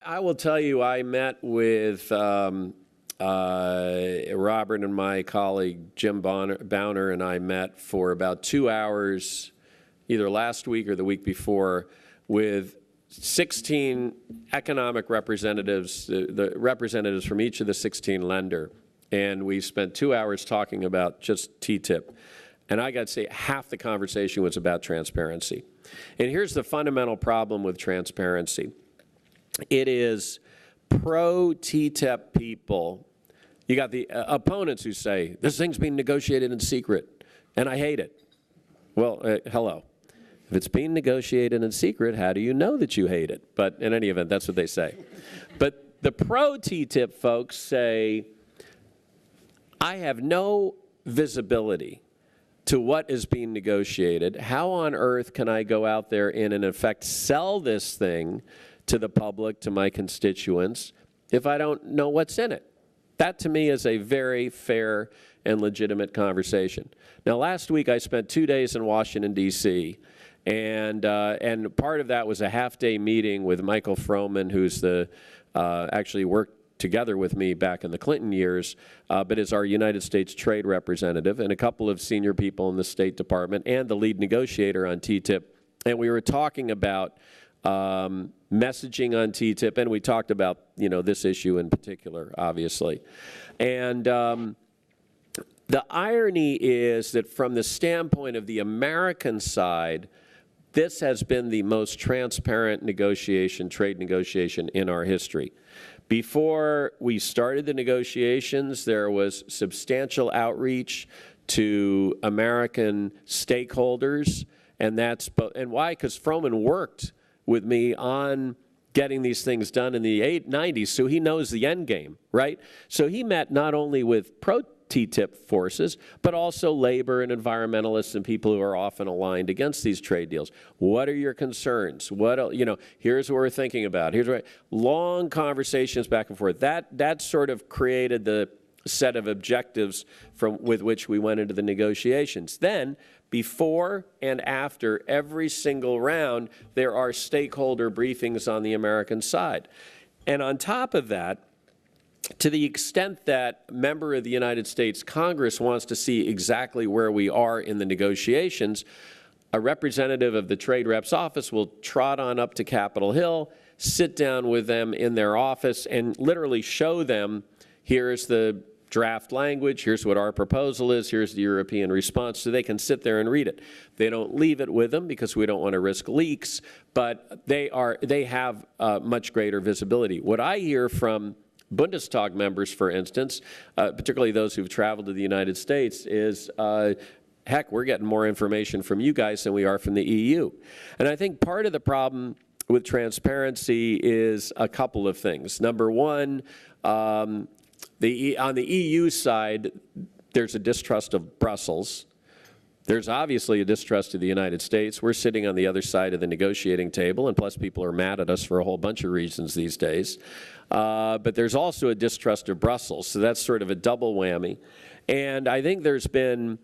I will tell you, I met with Robert and my colleague Jim Bowner and I met for about 2 hours, either last week or the week before, with 16 economic representatives, the representatives from each of the 16 lender. And we spent 2 hours talking about just TTIP. And I got to say, half the conversation was about transparency. And here's the fundamental problem with transparency. It is pro-TTIP people. You got the opponents who say, this thing's being negotiated in secret, and I hate it. Well, hello. If it's being negotiated in secret, how do you know that you hate it? But in any event, that's what they say. But the pro-TTIP folks say, I have no visibility to what is being negotiated. How on earth can I go out there and, in effect, sell this thing to the public, to my constituents, if I don't know what's in it? That, to me, is a very fair and legitimate conversation. Now, last week, I spent 2 days in Washington, D.C., and part of that was a half-day meeting with Michael Froman, who's actually worked together with me back in the Clinton years, but is our United States trade representative, and a couple of senior people in the State Department, and the lead negotiator on TTIP. And we were talking about messaging on TTIP, and we talked about, this issue in particular, obviously. And the irony is that from the standpoint of the American side, this has been the most transparent trade negotiation in our history. Before we started the negotiations, there was substantial outreach to American stakeholders, and why? Because Froman worked with me on getting these things done in the 90s, so he knows the end game, right? So he met not only with pro-TTIP forces, but also labor and environmentalists and people who are often aligned against these trade deals. What are your concerns? Here's what we're thinking about. Long conversations back and forth. That sort of created the set of objectives with which we went into the negotiations. Then, before and after every single round, there are stakeholder briefings on the American side. And on top of that, to the extent that a member of the United States Congress wants to see exactly where we are in the negotiations, a representative of the Trade Rep's office will trot on up to Capitol Hill, sit down with them in their office, and literally show them, here's the draft language, here's what our proposal is, here's the European response, so they can sit there and read it. They don't leave it with them because we don't want to risk leaks, but they have much greater visibility. What I hear from Bundestag members, for instance, particularly those who've traveled to the United States, is, heck, we're getting more information from you guys than we are from the EU. And I think part of the problem with transparency is a couple of things. Number one, on the EU side, there's a distrust of Brussels. There's obviously a distrust of the United States. We're sitting on the other side of the negotiating table, and plus people are mad at us for a whole bunch of reasons these days. But there's also a distrust of Brussels, so that's sort of a double whammy. And I think there's been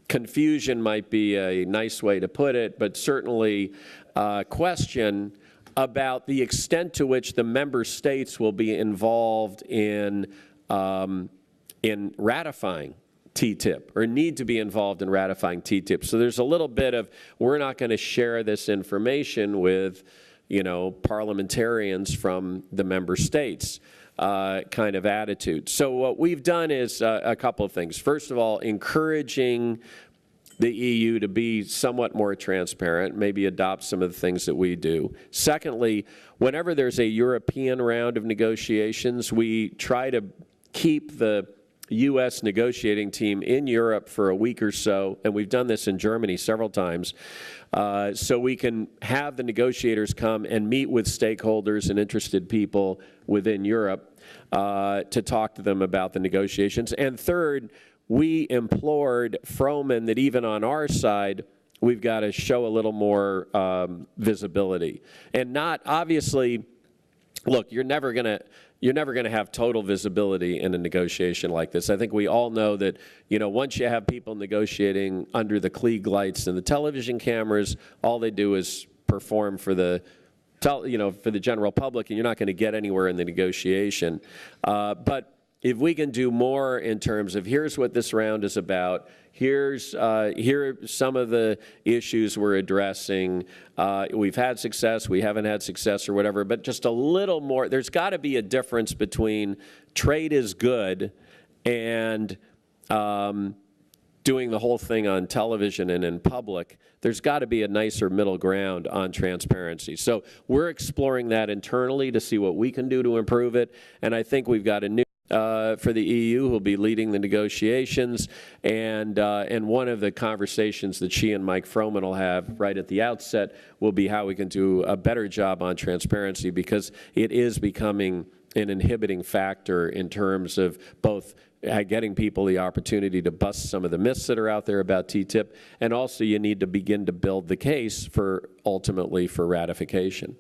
confusion, might be a nice way to put it, but certainly question about the extent to which the member states will be involved in ratifying TTIP, or need to be involved in ratifying TTIP. So there's a little bit of, we're not going to share this information with, parliamentarians from the member states kind of attitude. So what we've done is a couple of things. First of all, encouraging the EU to be somewhat more transparent, maybe adopt some of the things that we do. Secondly, whenever there's a European round of negotiations, we try to keep the U.S. negotiating team in Europe for a week or so, and we've done this in Germany several times, so we can have the negotiators come and meet with stakeholders and interested people within Europe to talk to them about the negotiations. And third, we implored Froman that even on our side, we've got to show a little more visibility. And not, obviously, look, you're never going to have total visibility in a negotiation like this. I think we all know that, once you have people negotiating under the Klieg lights and the television cameras, all they do is perform for the for the general public, and you're not going to get anywhere in the negotiation. But if we can do more in terms of here's what this round is about, here are some of the issues we're addressing. We've had success, we haven't had success, or whatever, but just a little more. There's got to be a difference between trade is good and doing the whole thing on television and in public. There's got to be a nicer middle ground on transparency. So we're exploring that internally to see what we can do to improve it, and I think we've got a new for the EU, who will be leading the negotiations, and one of the conversations that she and Mike Froman will have right at the outset will be how we can do a better job on transparency, because it is becoming an inhibiting factor in terms of both getting people the opportunity to bust some of the myths that are out there about TTIP, and also you need to begin to build the case for ultimately for ratification.